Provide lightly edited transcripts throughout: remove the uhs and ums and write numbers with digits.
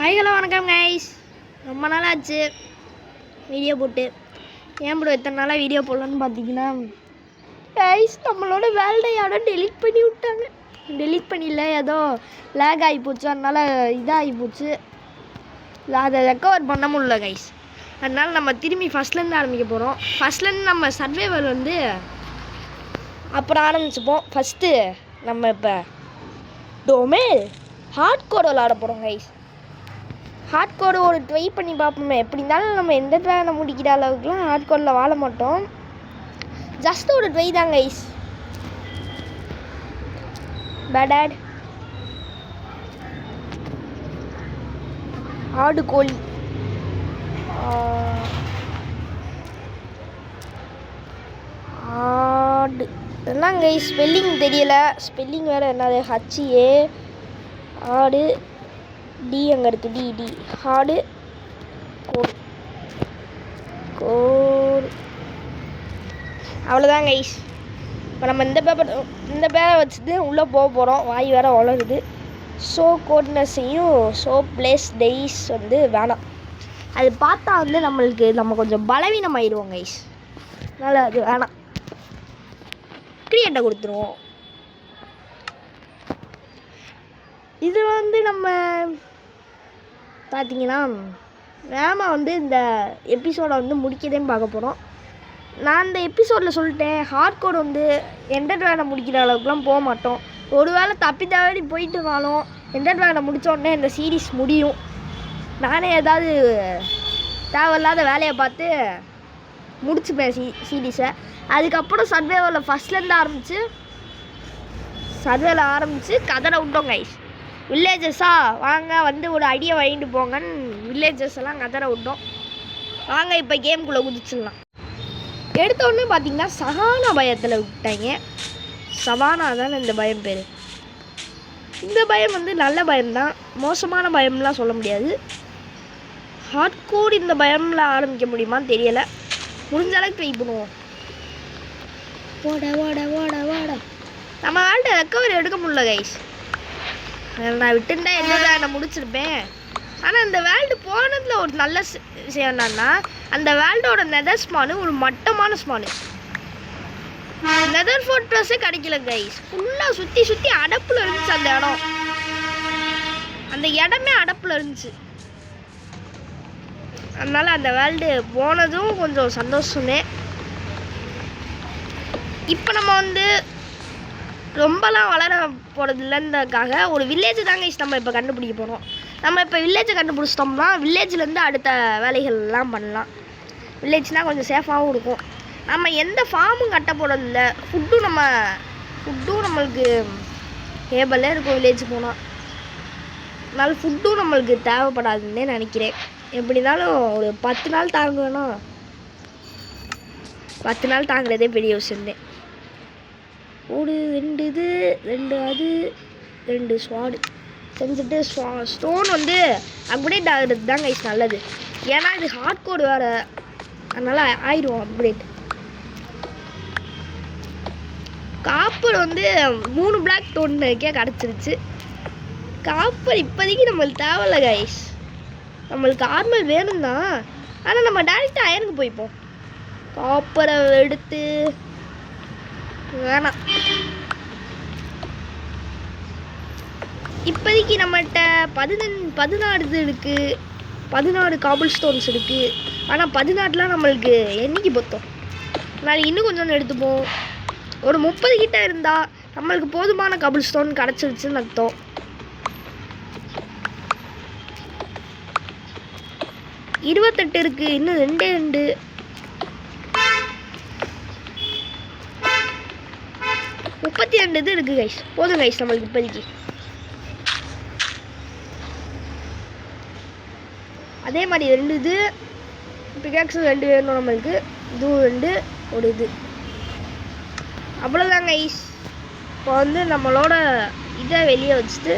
Hi hello வணக்கம் guys. ரொம்ப நாளாச்சு வீடியோ போட்டு. ஏன் ப்ரோ எத்தனை நாளாக வீடியோ போடலான்னு பார்த்தீங்கன்னா கைஸ் நம்மளோட வேல்டை யாரும் டெலீட் பண்ணி விட்டாங்க. டெலீட் பண்ணிடல, ஏதோ லேக் ஆகி போச்சு, அதனால் இதாகி போச்சு. அதை ரெக்கவர் பண்ண முடியல கைஸ். அதனால் நம்ம திரும்பி ஃபஸ்ட்லேருந்து ஆரம்பிக்க போகிறோம். ஃபஸ்ட்லேருந்து நம்ம சர்வைவர் அப்புறம் ஆரம்பிச்சுப்போம். ஃபஸ்ட்டு நம்ம இப்போ டொமேல் ஹார்ட் கோட் விளாட போகிறோம் கைஸ். ஹார்ட் கோடு ஒரு ட்ரை பண்ணி பார்ப்போமே. எப்படி இருந்தாலும் நம்ம எந்த ட்ரானை முடிக்கிற அளவுக்குலாம் ஹார்ட் கோடில் வாழ மாட்டோம். ஜஸ்ட் ஒரு ட்ரை தான் கைஸ். பேட் ஆடு கோழி ஆடு எல்லாம் கைஸ். ஸ்பெல்லிங் தெரியல. ஸ்பெல்லிங் வேறு என்னது? ஹச்ஏ ஆடு டி அங்கே இருக்குது. டி டி ஹார்டு கோடு கோடு அவ்வளோதான் கைஸ். இப்போ நம்ம இந்த பேரை வச்சுட்டு உள்ளே போக போகிறோம். வாய் வேறு வளருது. ஸோ கோட்னஸையும் ஸோ பிளேஸ் டெய்ஸ் வேணாம். அது பார்த்தா நம்ம கொஞ்சம் பலவீனமாயிடுவோம் கைஸ். அதனால் அது வேணாம். கிரியேட்டை கொடுத்துருவோம். இது நம்ம பார்த்தீங்கன்னா வேமா இந்த எபிசோடை முடிக்கதேன்னு பார்க்க போகிறோம். நான் இந்த எபிசோடில் சொல்லிட்டேன், ஹார்ட் கோட் எண்டர் ட்ராகனை முடிக்கிற அளவுக்குலாம் போக மாட்டோம். ஒரு வேளை தப்பி போயிட்டுனாலும் எண்டர் ட்ராகனை முடித்தோடனே இந்த சீரீஸ் முடியும். நானே ஏதாவது தேவையில்லாத வேலையை பார்த்து முடிச்சுப்பேன் சீரீஸை. அதுக்கப்புறம் சர்வேவில் ஃபஸ்ட்லேருந்து ஆரம்பித்து கதரை விட்டோம் கைஸ். வில்லேஜஸாக வாங்க ஒரு அடியை வாங்கிட்டு போங்கன்னு வில்லேஜஸ் எல்லாம் கதற விட்டோம். வாங்க இப்போ கேம்குள்ளே குதிச்சிடலாம். எடுத்தோடனே பார்த்தீங்கன்னா சஹானா பயத்தில் விட்டாங்க. சவானா தானே இந்த பயம் பேர். இந்த பயம் நல்ல பயம்தான், மோசமான பயம்லாம் சொல்ல முடியாது. ஹார்ட் கோட் இந்த பயமில் ஆரம்பிக்க முடியுமான்னு தெரியலை. முடிஞ்ச அளவுக்கு ட்ரை பண்ணுவோம். ஓட நம்ம ஆள்கிட்ட ரெக்கவரி எடுக்க முடியல கைஸ். நான் விட்டுருந்தா என்ன முடிச்சிருப்பேன். ஆனால் இந்த வேல்டு போனதில் ஒரு நல்ல விஷயம் என்னன்னா, அந்த வேல்டோட நெதர் ஸ்பானு ஒரு மட்டமான ஸ்பானு. நெதர் ஃபோர்ட்ரஸே கிடைக்கல கைஸ். ஃபுல்லாக சுற்றி அடப்பில் இருந்துச்சு அந்த இடம். அந்த இடமே அடப்பில் இருந்துச்சு. அதனால் அந்த வேல்டு போனதும் கொஞ்சம் சந்தோஷமே. இப்போ நம்ம ரொம்பலாம் வளர போகிறது இல்லைன்றதுக்காக ஒரு வில்லேஜ் தாங்க நம்ம இப்போ கண்டுபிடிக்க போகிறோம். நம்ம இப்போ வில்லேஜை கண்டுபிடிச்சிட்டோம்னா வில்லேஜ்லேருந்து அடுத்த வேலைகள்லாம் பண்ணலாம். வில்லேஜ்னால் கொஞ்சம் சேஃபாகவும் இருக்கும். நம்ம எந்த ஃபார்மும் கட்ட போகிறதில்ல. ஃபுட்டும் நம்மளுக்கு டேபிளே இருக்கும் வில்லேஜ் போனால். அதனால ஃபுட்டும் நம்மளுக்கு தேவைப்படாதுன்னே நினைக்கிறேன். எப்படி இருந்தாலும் ஒரு 10 நாள் தாங்குவேன்னா 10 நாள் தாங்குறதே பெரிய விஷயம்தான். ஒரு 2 இது 2 அது 2 ஸ்வாடு செஞ்சுட்டு ஸ்டோன் அப்கிரேட் ஆகுறது தான் கைஸ் நல்லது. ஏன்னா இது ஹார்ட் கோடு வேறு, அதனால் ஆயிடுவோம் அப்கிரேட். காப்பர் 3 பிளாக் டோனுக்கே கிடச்சிருச்சு. காப்பர் இப்போதைக்கு நம்மளுக்கு தேவையில்ல கைஸ். நம்மளுக்கு ஆர்மல் வேணும் தான், ஆனால் நம்ம டேரெக்டாக அயனுக்கு போய்ப்போம். காப்பரை எடுத்து வேணாம். இப்போதைக்கு நம்மகிட்ட 14 இது இருக்குது. 14 காபிள் ஸ்டோன்ஸ் இருக்குது. ஆனால் 14 நம்மளுக்கு என்னைக்கு பொத்தோம். அதனால் இன்னும் கொஞ்சம் எடுத்துப்போம். ஒரு 30 கிட்ட இருந்தால் நம்மளுக்கு போதுமான காபிள் ஸ்டோன் கிடச்சிருச்சுன்னு அர்த்தம். இருபத்தெட்டு இருக்குது. இன்னும் 2 32 இது இருக்குது கைஸ். போதும் கைஸ் நம்மளுக்கு இப்போதைக்கு. அதே மாதிரி 2 இது பிகாக்ஸும் 2 வேணும் நம்மளுக்கு. இதுவும் 2 ஒரு இது. அவ்வளோதான் கைஸ். இப்போ நம்மளோட இதை வெளியே வச்சுட்டு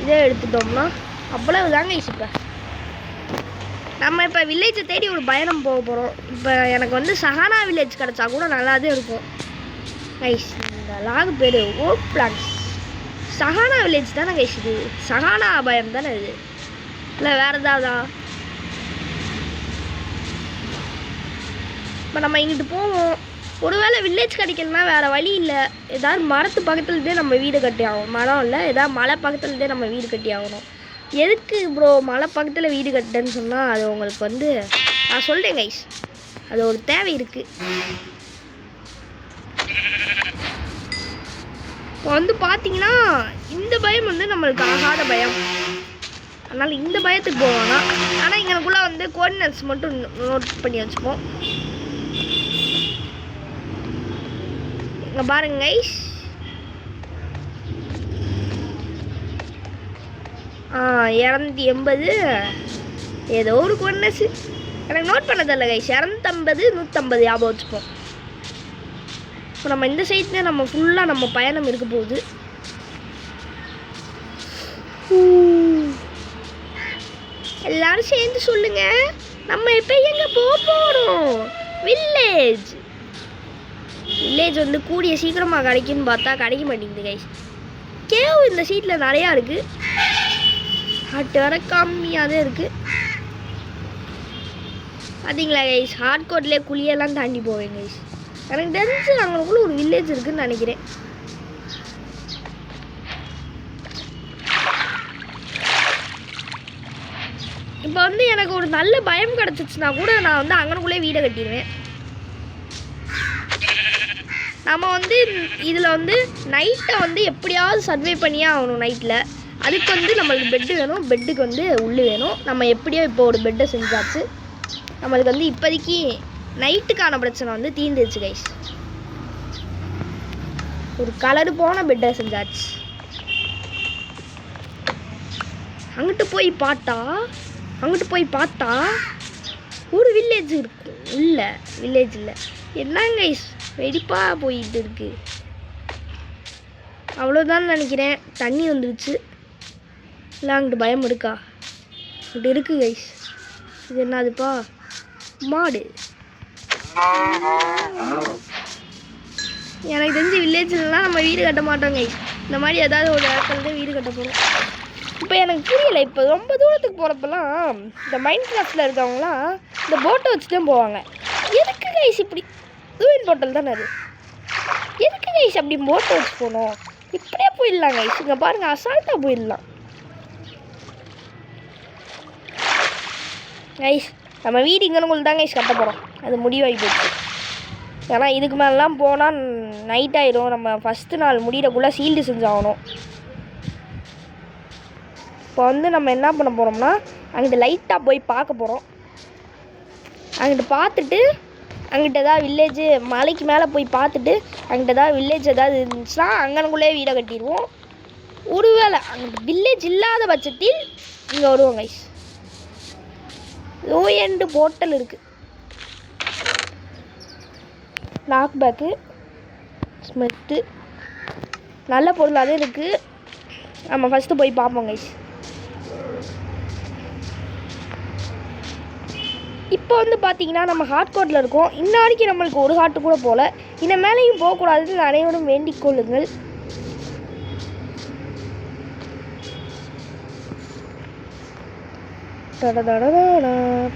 இதை எடுத்துட்டோம்னா அவ்வளவுதான் கைஸ். இப்போ நம்ம வில்லேஜை தேடி ஒரு பயணம் போக போகிறோம். இப்போ எனக்கு சஹானா வில்லேஜ் கிடச்சா கூட நல்லாதான் இருக்கும் கைஸ். இந்த லாகு பேர் ஓக் பிளான்ஸ். சஹானா வில்லேஜ் தானே கைஸ். இது சஹானா அபாயம் தானே இது. இல்லை வேறு ஏதாவதா? இப்போ நம்ம இங்கிட்டு போவோம். ஒருவேளை வில்லேஜ் கிடைக்கலனா வேறு வழி இல்லை. ஏதாவது மரத்து பக்கத்துலேருந்தே நம்ம வீடு கட்டி ஆகணும். மரம் இல்லை, ஏதாவது மலை பக்கத்துலேருந்தே நம்ம வீடு கட்டி ஆகணும். எதுக்கு ப்ரோ மலை பக்கத்தில் வீடு கட்டுன்னு சொன்னால், அது உங்களுக்கு நான் சொல்கிறேன் கைஸ், அது ஒரு தேவை இருக்குது. இப்போ பார்த்தீங்கன்னா இந்த பயம் நம்மளுக்கு ஆகாத பயம். அதனால் இந்த பயத்துக்கு போவாங்க. ஆனால் இங்கனக்குள்ளே கோஆர்டினேட்ஸ் மட்டும் நோட் பண்ணி வச்சுப்போம். இங்கே பாருங்க கைஸ், 280 ஏதோ ஒரு கோஆர்டினேட்ஸ் எனக்கு நோட் பண்ணதில்லை கைஸ். 250 150 ஞாபகம் வச்சுப்போம். இப்போ நம்ம இந்த சைட்லேயே நம்ம ஃபுல்லாக நம்ம பயணம் இருக்க போகுது. எல்லாரும் சேர்ந்து சொல்லுங்க, நம்ம இப்போ எங்கே போகிறோம்? வில்லேஜ் கூடிய சீக்கிரமாக கிடைக்குன்னு பார்த்தா கிடைக்க மாட்டேங்குது கைஸ். கேவ் இந்த சீட்டில் நிறையா இருக்குது, ஹார்ட் வர கம்மியாக தான் இருக்குது. பார்த்தீங்களா கைஸ், ஹார்ட் கோட்லேயே குழியெல்லாம் தாண்டி போவேன் கைஸ். எனக்கு தெரிஞ்சு அங்கனுக்குள்ள ஒரு வில்லேஜ் இருக்குன்னு நினைக்கிறேன். இப்போ எனக்கு ஒரு நல்ல பயம் கிடச்சிச்சுன்னா கூட நான் அங்கனுக்குள்ளே வீடை கட்டிடுவேன். நம்ம இதில் நைட்டை எப்படியாவது சர்வே பண்ணியே ஆகணும். நைட்டில் அதுக்கு நம்மளுக்கு பெட்டு வேணும், பெட்டுக்கு உள்ளே வேணும். நம்ம எப்படியோ இப்போ ஒரு பெட்டை செஞ்சாச்சு. நம்மளுக்கு இப்போதைக்கு நைட்டுக்கான பிரச்சனை தீர்ந்துருச்சு கைஸ். ஒரு கலரு போன பெட்டை செஞ்சாச்சு. அங்கிட்டு போய் பார்த்தா ஒரு வில்லேஜ் இருக்கும். இல்லை வில்லேஜ் இல்லை, என்னங்க கைஸ் வெடிப்பாக போயிட்டு இருக்கு. அவ்வளோதான் நினைக்கிறேன். தண்ணி வந்துருச்சு. இல்லை அங்கிட்டு பயம் இருக்கா? அங்கிட்டு இருக்குது கைஸ். இது என்னதுப்பா? மாடு. எனக்கு தெரிஞ்சு வில்லேஜ்லாம் நம்ம வீடு கட்ட மாட்டோம் கைஸ். இந்த மாதிரி ஏதாவது ஒரு இடத்துல தான் வீடு கட்ட போகிறோம். இப்போ எனக்கு புரியலை. இப்போ ரொம்ப தூரத்துக்கு போகிறப்பெல்லாம் இந்த மைண்ட் கிராஃப்டில் இருக்கவங்களாம் இந்த போட்டை வச்சு தான் போவாங்க. எதுக்கு கைஸ் இப்படி? தூயின் போட்டல் தானே அது. எதுக்கு கைஸ் அப்படி போட்டை வச்சு போகணும்? இப்படியே போயிடலாம் கைஸ். இங்கே பாருங்கள், அசால்ட்டாக போயிடலாம் கைஸ். நம்ம வீடு இங்கனுக்குள்ள தான் கைஸ் கட்ட போகிறோம். அது முடிவாகி போச்சு. ஏன்னா இதுக்கு மேலாம் போனால் நைட் ஆகிடும். நம்ம ஃபஸ்ட்டு நாள் முடிகிறக்குள்ளே சீல்டு செஞ்சாகணும். இப்போ நம்ம என்ன பண்ண போகிறோம்னா, அங்கிட்ட லைட்டாக போய் பார்க்க போகிறோம். அங்கிட்ட பார்த்துட்டு அங்கிட்ட ஏதாவது வில்லேஜு மலைக்கு மேலே போய் பார்த்துட்டு அங்கிட்ட ஏதாவது வில்லேஜ் ஏதாவது இருந்துச்சுன்னா அங்கனுக்குள்ளே வீடை கட்டிடுவோம். ஒருவேளை அங்கிட்ட வில்லேஜ் இல்லாத பட்சத்தில் இங்கே வருவோம் கைஸ். லோ எண்டு போட்டல் இருக்குது. லாக் பேக்கு, ஸ்மெத்து, நல்ல பொருளாகவே இருக்குது. நம்ம ஃபஸ்ட்டு போய் பார்ப்போம் கைஸ். இப்போ பார்த்தீங்கன்னா நம்ம ஹார்ட் கோட்டில் இருக்கோம். இன்ன வரைக்கும் நம்மளுக்கு ஒரு ஹார்ட்டு கூட போகல. இன்ன மேலேயும் போகக்கூடாதுன்னு அனைவரும் வேண்டிக் கொள்ளுங்கள்.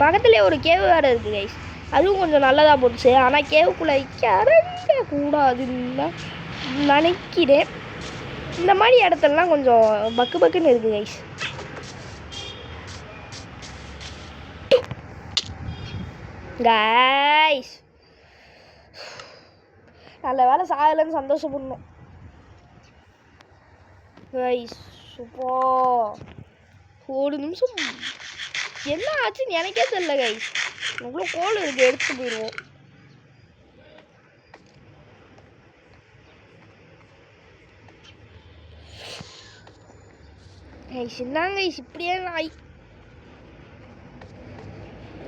பக்கத்துலேயே ஒரு கேவ் வேறு இருக்குது கைஸ். அதுவும் கொஞ்சம் நல்லதாக போச்சு. ஆனால் கேவுக்குள்ளே இறங்க கூடாதுன்னு நினைக்கிறேன். இந்த மாதிரி இடத்துலலாம் கொஞ்சம் பக்குன்னு இருக்குது கைஸ். கைஸ் நல்ல வேலை சாயலன்னு சந்தோஷப்படணும் கைஸ். சூப்பா ஒரு நிமிஷம் என்ன ஆச்சுன்னு எனக்கே தெரியல கைஸ். இவ்வளோ கோல் இருக்குது, எடுத்து போயிடுவோம். கைஸ் என்னங்க கைஸ் இப்படியே நாய்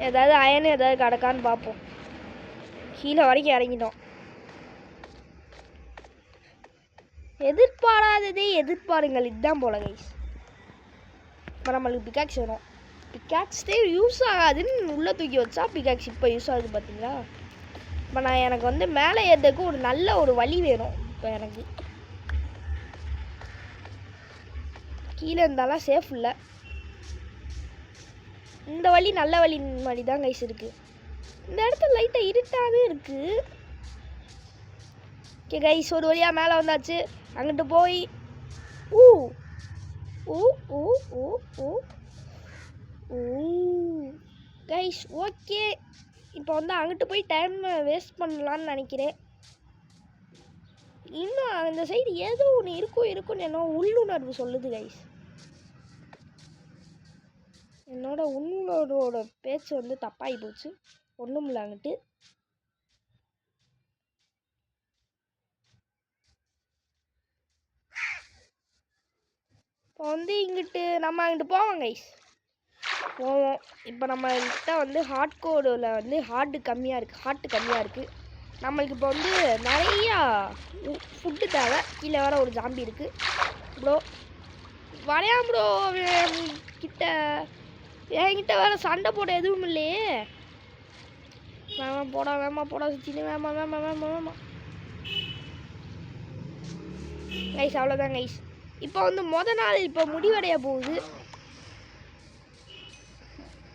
ஏதாவது அயனு ஏதாவது கிடக்கான்னு பார்ப்போம். கீழே வரைக்கும் இறங்கிட்டோம். எதிர்பாராததே எதிர்பாருங்கள். இதுதான் போல கைஸ். இப்போ நம்மளுக்கு பிகாக்ஸ் வரும். பிகாக்ஸ்டே யூஸ் ஆகாதுன்னு உள்ளே தூக்கி வச்சா பிகாக்ஸ் இப்போ யூஸ் ஆகுது பார்த்தீங்களா. இப்போ எனக்கு மேலே ஏறதுக்கு ஒரு நல்ல ஒரு வழி வேணும். இப்போ எனக்கு கீழே இருந்தாலும் சேஃப் இல்லை. இந்த வழி நல்ல வழி மாதிரி தான் கைஸ் இருக்குது. இந்த இடத்துல லைட்டாக இருட்டாகவே இருக்குது. ஓகே கைஸ், ஒரு வழியாக மேலே வந்தாச்சு. அங்கிட்டு போய் ஊ ஊ ஊ ஊ ஊ ஊ கைஸ் ஓகே. இப்போ வந்து அங்கிட்டு போய் டைம் வேஸ்ட் பண்ணலான்னு நினைக்கிறேன். இன்னும் அந்த சைடு ஏதோ ஒன்று இருக்கும்னு என்ன உள்ளுணர்வு சொல்லுது கைஸ். என்னோட உள்ளுணர்வோட பேச்சு வந்து தப்பாகி போச்சு. ஒன்றும் இல்லை. அங்கிட்டு இப்போ வந்து நம்ம அங்கிட்டு போவோம் கைஸ், போவோம். இப்போ நம்மகிட்ட வந்து ஹார்ட் கோடில் வந்து ஹார்ட்டு கம்மியாக இருக்குது. நம்மளுக்கு இப்போ வந்து நிறையா ஃபுட்டு தேவை. கீழே வேற ஒரு ஜாம்பி இருக்குது ப்ரோ. வரையா ப்ரோ கிட்ட என்கிட்ட வேற சண்டை போட எதுவும் இல்லையே. வேமா போடா சுற்றினு வேமா கைஸ். அவ்வளோதான் கைஸ். இப்போ வந்து நாள் இப்போ முடிவடைய போகுது.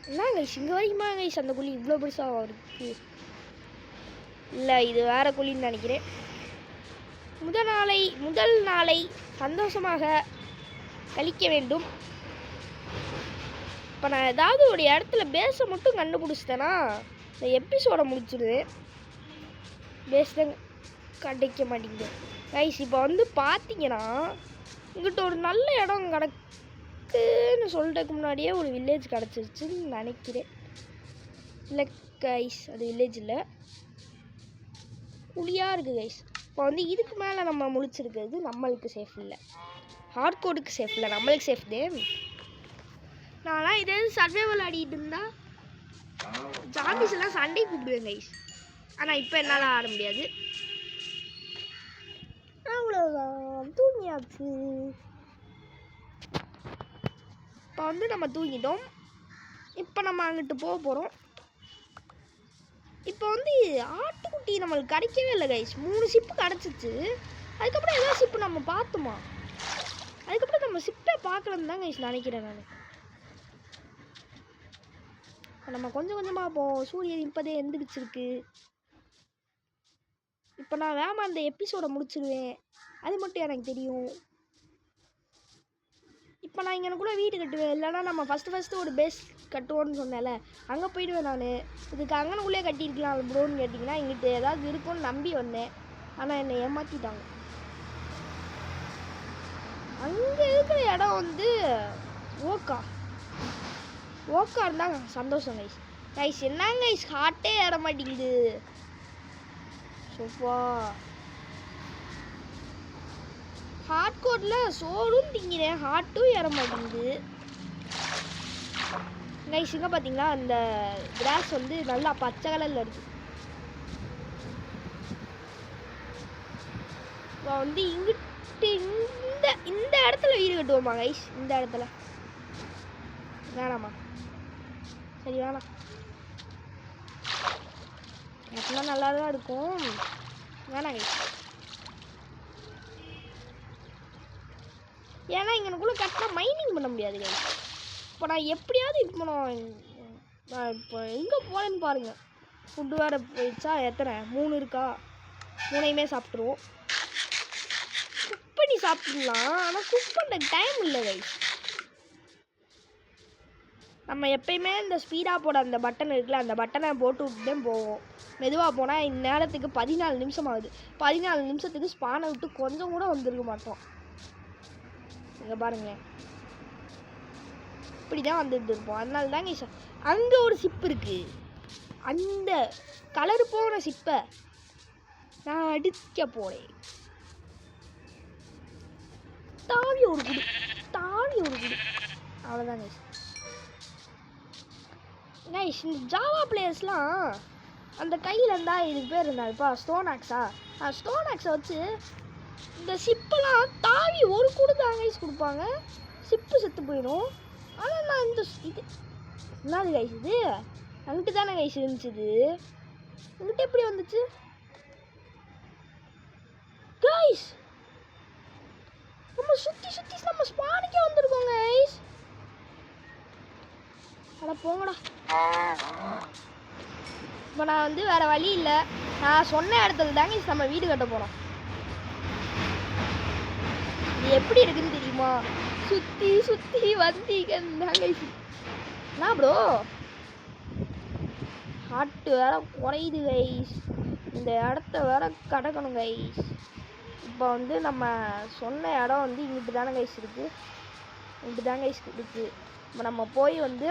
என்ன கைஸ் இங்கே வரைக்குமா கைஸ் அந்த குழி இவ்வளோ பெருசாக இருக்கு? இல்லை, இது வேற குழின்னு நினைக்கிறேன். முதல் நாளை சந்தோஷமாக கழிக்க வேண்டும். இப்போ நான் ஏதாவது ஒரு இடத்துல பேஸை மட்டும் கண்டுபிடிச்சிட்டேன்னா இந்த எபிசோட முடிச்சிடுவேன். பேஸ் தான் கிடைக்க மாட்டேங்குது கைஸ். இப்போ வந்து பார்த்தீங்கன்னா இங்கிட்ட ஒரு நல்ல இடம் கிடக்குன்னு சொல்கிறதுக்கு முன்னாடியே ஒரு வில்லேஜ் கிடச்சிருச்சுன்னு நினைக்கிறேன். இல்லை கைஸ், அது வில்லேஜ் இல்லை, குழியாக இருக்குது கைஸ். இப்போ வந்து இதுக்கு மேலே நம்ம முழிச்சிருக்கிறது நம்மளுக்கு சேஃப் இல்லை, ஹார்ட் கோடுக்கு சேஃப் இல்லை, நம்மளுக்கு சேஃப் தான். நான்லாம் இதே சர்வைவல் ஆடிட்டு இருந்தா ஜாம்பிஸ் எல்லாம் சண்டை கூப்பிடுவேன் கைஸ். ஆனால் இப்போ என்னால் ஆட முடியாது. அவ்வளோதான், தூங்கியாச்சு. இப்போ வந்து நம்ம தூங்கிட்டோம். இப்போ நம்ம அங்கிட்டு போக போகிறோம். இப்போ வந்து ஆட்டுக்குட்டி நம்மளுக்கு கிடைக்கவே இல்லை கைஸ். 3 சிப்பு கிடச்சிச்சு. அதுக்கப்புறம் ஏதாவது சிப்பு நம்ம பார்த்தோமா? அதுக்கப்புறம் நம்ம சிப்பை பார்க்கலன்னு தான் கைஸ் நினைக்கிறேன் நான். நம்ம கொஞ்சம் கொஞ்சமாக போவோம். சூரியன் இப்போதே எந்திரிச்சிருக்கு. இப்போ நான் வேமா அந்த எபிசோடை முடிச்சிடுவேன், அது மட்டும் எனக்கு தெரியும். இப்போ நான் இங்கனக்குள்ளே வீடு கட்டுவேன். இல்லைனா நம்ம ஃபஸ்ட்டு ஒரு பேஸ் கட்டுவோன்னு சொன்னேன்ல, அங்கே போயிடுவேன் நான். இதுக்கு அங்கனக்குள்ளே கட்டியிருக்கலாம் ப்ரோன்னு கேட்டிங்கன்னா இங்கிட்ட ஏதாவது இருக்கும்னு நம்பி வந்தேன். ஆனால் என்னை ஏமாற்றிட்டாங்க. அங்கே இருக்கிற இடம் வந்து ஓக்கா இருந்தாங்க சந்தோஷம் கைஸ். கைஸ் என்னங்க கைஸ் ஹார்ட்டே ஏற மாட்டேங்குது. சோப்பா ஹார்ட் கோட்டில் சோறும் திங்கிறேன், ஹார்ட்டும் ஏற மாட்டேங்குது கைஸ். இங்கே பார்த்தீங்களா அந்த கிராஸ் வந்து நல்லா பச்சை கலரில் இருக்குது. வந்து இங்கிட்டு இந்த இடத்துல வீடு கட்டுவோமா கைஸ்? இந்த இடத்துல வேணாமா? சரி வேணாம், எனக்குலாம் நல்லா தான் இருக்கும். வேணாம் கைஸ். ஏன்னா இங்கனக்குள்ளே கரெக்டாக மைனிங் பண்ண முடியாது கைஸ். இப்போ நான் எப்படியாவது இப்போ நான் இப்போ எங்கே போகிறேன்னு பாருங்கள். ஃபுட்டு வேறு போயிடுச்சா? எத்தனை 3 இருக்கா? 3ஐயுமே சாப்பிட்ருவோம். குக் பண்ணி சாப்பிட்லாம், ஆனால் குக் பண்ணுற டைம் இல்லை கைஸ். நம்ம எப்பயுமே இந்த ஸ்பீடாக போட அந்த பட்டன் இருக்குல்ல, அந்த பட்டனை போட்டு விட்டு தான் போவோம். மெதுவாக போனால் இந்நேரத்துக்கு 14 நிமிஷம் ஆகுது. 14 நிமிஷத்துக்கு ஸ்பானை விட்டு கொஞ்சம் கூட வந்துருக்க மாட்டோம். இங்கே பாருங்களேன், இப்படி தான் வந்துட்டு இருப்போம். அதனால தாங்க அங்கே ஒரு சிப்பு இருக்குது. அந்த கலர் போன சிப்பை நான் அடிக்க போகிறேன். தாவி ஒரு குடி அவ்வளோதாங்க கைஸ். இந்த ஜாவா பிளேயர்ஸ்லாம் அந்த கையில் இருந்தால் இதுக்கு பேர் இருந்தாருப்பா ஸ்டோன் ஆக்ஸா. ஸ்டோன் ஆக்ஸை வச்சு இந்த சிப்பெல்லாம் தாவி ஒரு கூடு தான் கைஸ் கொடுப்பாங்க. சிப்பு செத்து போயிடும். ஆனால் நான் இது என்னது கைஸ்? இது அங்கிட்டு தானே கைஸ் இருந்துச்சு. இது இங்கிட்ட எப்படி வந்துச்சு கைஸ்? நம்ம சுற்றி நம்ம ஸ்பானுக்கே வந்திருக்கோம் கைஸ். அட போங்கடா. இப்போ நான் வந்து வேறு வழி இல்லை, நான் சொன்ன இடத்துல தாங்க நம்ம வீடு கட்ட போகிறோம். இது எப்படி இருக்குன்னு தெரியுமா? சுற்றி சுற்றி வந்தீங்கன்னாங்க. என்ன ப்ரோ ஹார்ட் வேற குறையுது கைஸ். இந்த இடத்த வேற கடக்கணும் கைஸ். இப்போ வந்து நம்ம சொன்ன இடம் வந்து இங்கிட்டு தானே கைஸ் இருக்குது, இங்கிட்டு தான் கைஸ் இருக்குது. இப்போ நம்ம போய் வந்து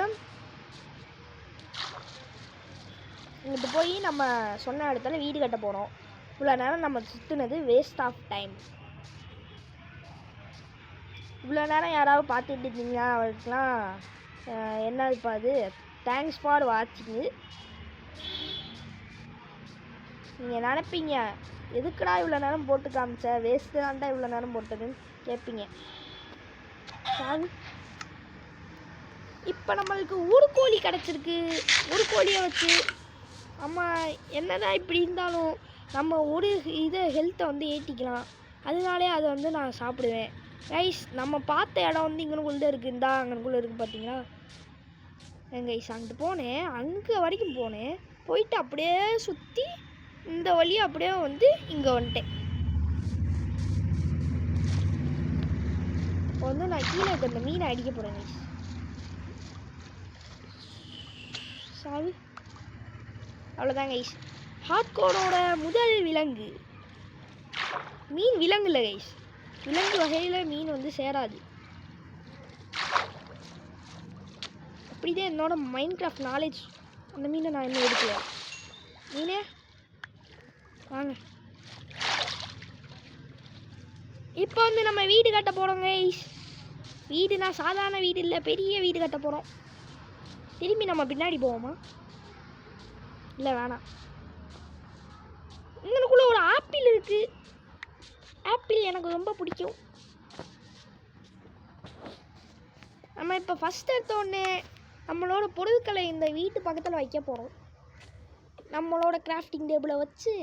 இங்கிட்டு போய் நம்ம சொன்ன இடத்துல வீடு கட்ட போகிறோம். இவ்வளோ நேரம் நம்ம சுற்றுனது வேஸ்ட் ஆஃப் டைம். இவ்வளோ நேரம் யாராவது பார்த்துட்டு இருந்தீங்க அவருக்குலாம் என்ன இப்போ அது தேங்க்ஸ் ஃபார் வாட்சிங்கு. நீங்கள் நினைப்பீங்க எதுக்குடா இவ்வளோ நேரம் போட்டு காமிச்ச, வேஸ்ட்டு தான்டா இவ்வளோ நேரம் போட்டதுன்னு கேட்பீங்க. சாரி, இப்போ நம்மளுக்கு ஒரு கோழி கிடச்சிருக்கு. ஒரு கோழியை வச்சு அம்மா என்னதான் இப்படி இருந்தாலும் நம்ம ஒரு இதை ஹெல்த்தை வந்து ஏற்றிக்கலாம். அதனாலே அதை வந்து நான் சாப்பிடுவேன் கைஸ். நம்ம பார்த்த இடம் வந்து இங்கனுக்குள்ளே இருக்குது, இந்தா அங்கனுக்குள்ளே இருக்குது பார்த்தீங்களா. கைஸ் அங்கிட்டு போனேன், அங்கே வரைக்கும் போனேன், போயிட்டு அப்படியே சுற்றி இந்த வழியாக அப்படியே வந்து இங்கே வந்துட்டேன். இப்போ வந்து நான் கீழே இருக்க இந்த மீனை அடிக்க போகிறேன் கைஸ். சாரி, அவ்வளோதான் கைஸ். ஹார்ட்கோரோட முதல் விலங்கு மீன். விலங்கு இல்லை கைஸ், விலங்கு வகையில் மீன் வந்து சேராது. அப்படிதான் என்னோட மைண்ட் கிராஃப்ட் நாலேஜ். அந்த மீனை நான் இன்னும் எடுக்கல. மீனே வாங்க. இப்போ வந்து நம்ம வீடு கட்ட போகிறோம் கைஸ். வீடுனா சாதாரண வீடு இல்லை, பெரிய வீடு கட்ட போகிறோம். திரும்பி நம்ம பின்னாடி போவோமா? இல்லை வேணாம். இங்கனுக்குள்ள ஒரு ஆப்பிள் இருக்கு. ஆப்பிள் எனக்கு ரொம்ப பிடிக்கும். நம்ம இப்போ ஃபஸ்ட் எடுத்தோடனே நம்மளோட பொருட்களை இந்த வீட்டு பக்கத்தில் வைக்க போகிறோம். நம்மளோட கிராஃப்டிங் டேபிளை வச்சு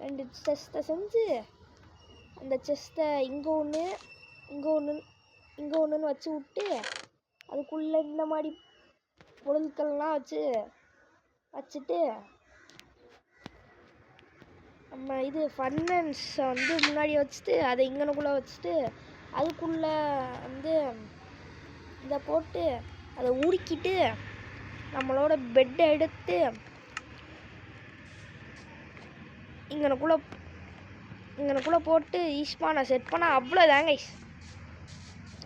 2 செஸ்ட்டை செஞ்சு அந்த செஸ்ட்டை இங்கே ஒன்று இங்கே ஒன்று இங்கே ஒன்றுன்னு வச்சு விட்டு அதுக்குள்ளே இந்த மாதிரி பொருட்கள்லாம் வச்சுட்டு நம்ம இது ஃபர்னன்ஸை வந்து முன்னாடி வச்சுட்டு அதை இங்கனுக்குள்ளே வச்சுட்டு அதுக்குள்ளே வந்து இதை போட்டு அதை உருக்கிட்டு நம்மளோட பெட்டை எடுத்து இங்கனுக்குள்ளே போட்டு ஈஸ்பானை செட் பண்ணால் அவ்வளோதான் கைஸ்.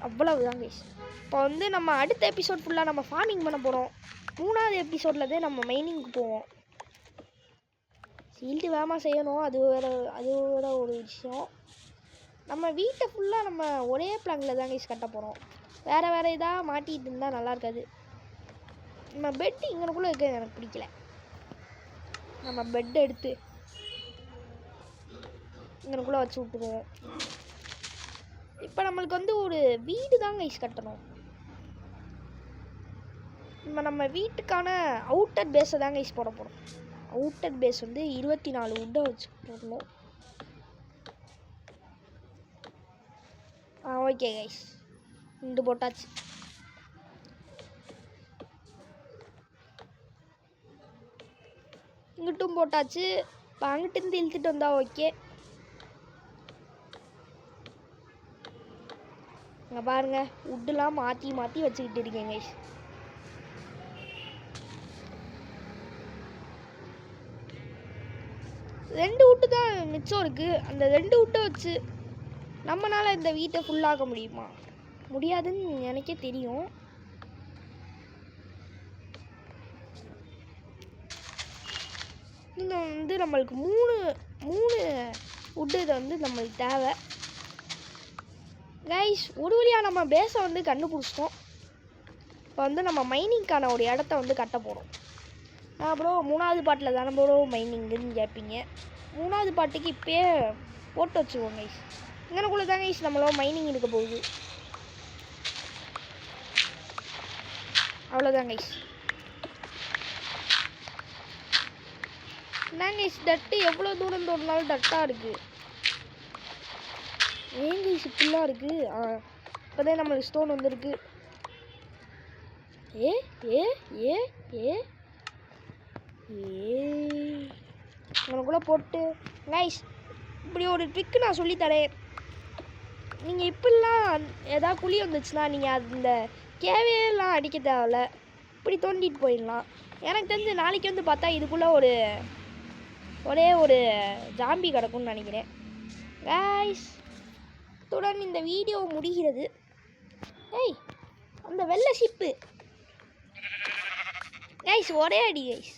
அவ்வளவுதான் கைஸ். இப்போ வந்து நம்ம அடுத்த எபிசோட் ஃபுல்லாக நம்ம ஃபார்மிங் பண்ண போகிறோம். 3வது எபிசோடில் தான் நம்ம மைனிங்க்கு போவோம். சீல்டு வேகமாக செய்யணும், அது வேற ஒரு விஷயம். நம்ம வீட்டை ஃபுல்லாக நம்ம ஒரே பிளாங்கில் தான் கைஸ் கட்ட போகிறோம். வேறு இதாக மாட்டிகிட்டு இருந்தால் நல்லா இருக்காது. நம்ம பெட்டு இங்கனுக்குள்ளே இருக்கிறது எனக்கு பிடிக்கல. நம்ம பெட்டை எடுத்து இங்கனுக்குள்ளே வச்சு விட்டுருவோம். இப்போ நம்மளுக்கு வந்து ஒரு வீடு தான் கைஸ் கட்டணும். நம்ம வீட்டுக்கான அவுட்டர் பேஸை தான் கைஸ் போட போகிறோம். அவுட்டர் பேஸ் வந்து 24 உட்டை வச்சு போடணும். ஓகே கைஸ், இண்டு போட்டாச்சு. இங்கிட்டும் போட்டாச்சு. இப்போ அங்கிட்டிருந்து இழுத்துட்டு வந்தா ஓகே. இங்கே பாருங்க, உட்டுலாம் மாற்றி வச்சுக்கிட்டு இருக்கேன் கைஸ். ரெண்டு உட்டு தான் மிச்சம் இருக்குது. அந்த 2 உட்டை வச்சு நம்மளால் இந்த வீட்டை ஃபுல்லாக முடியுமா? முடியாதுன்னு எனக்கே தெரியும். இன்னும் வந்து நம்மளுக்கு 3 உட்டு இதை வந்து நம்மளுக்கு தேவை கைஸ். ஒரு வழியாக நம்ம பேஸை வந்து கண்டுபிடிச்சிட்டோம். இப்போ வந்து நம்ம மைனிங்க்கான ஒரு இடத்த வந்து கட்ட போகிறோம். அப்புறம் 3வது பாட்டில் தானே ப்ரோ மைனிங்குன்னு கேட்பீங்க. 3வது பாட்டுக்கு இப்போயே போட்டு வச்சுக்கோங்க கைஸ். இங்கனுக்குள்ளே தான் கைஸ் நம்மளோட மைனிங் இருக்க போகுது. அவ்வளோதான் கைஸ். என்னங்க கைஸ், டட்டு எவ்வளோ தூரம் தோணுனாலும் டட்டாக இருக்குது. ஏங்க கைஸ் இப்படிலாம் இருக்குது. இப்போ தான் நம்மளுக்கு ஸ்டோன் வந்துருக்கு. ஏ ஏ ஏ ஏ ஏ உனக்குள்ளே போட்டு கைஸ் இப்படி ஒரு ட்ரிக்கு நான் சொல்லித்தரேன். நீங்கள் இப்படிலாம் எதாவது குழி வந்துச்சுன்னா நீங்கள் அந்த கேவையெல்லாம் அடிக்க தேவையில்ல, இப்படி தோண்டிட்டு போயிடலாம். எனக்கு தெரிஞ்சு நாளைக்கு வந்து பார்த்தா இதுக்குள்ளே ஒரே ஒரு ஜாம்பி கிடக்கும்னு நினைக்கிறேன். கைஸ் இத்துடன் இந்த வீடியோ முடிகிறது. ஏய் அந்த வெள்ளை ஷிப்பு கைஸ் ஒரே அடி கைஸ்.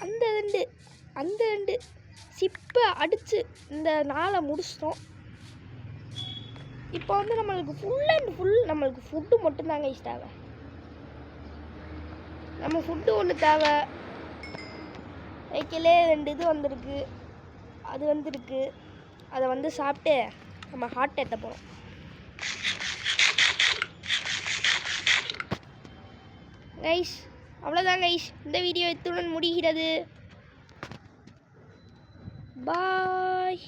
அந்த ரெண்டு ஷிப்பை அடித்து இந்த நாளை முடிச்சிட்டோம். இப்போ வந்து நம்மளுக்கு ஃபுல் அண்ட் ஃபுல் நம்மளுக்கு ஃபுட்டு மட்டும்தாங்க கைஸ் தேவை. நம்ம ஃபுட்டு ஒன்று தேவை. வைக்கலே 2 இது வந்திருக்கு, அது வந்துருக்கு. அதை வந்து சாப்பிட்டு நம்ம ஹார்ட் ஏற்ற போகிறோம். கைஸ் அவ்வளோதான் கைஸ், இந்த வீடியோ இத்துடன் முடிகிறது. பாய்.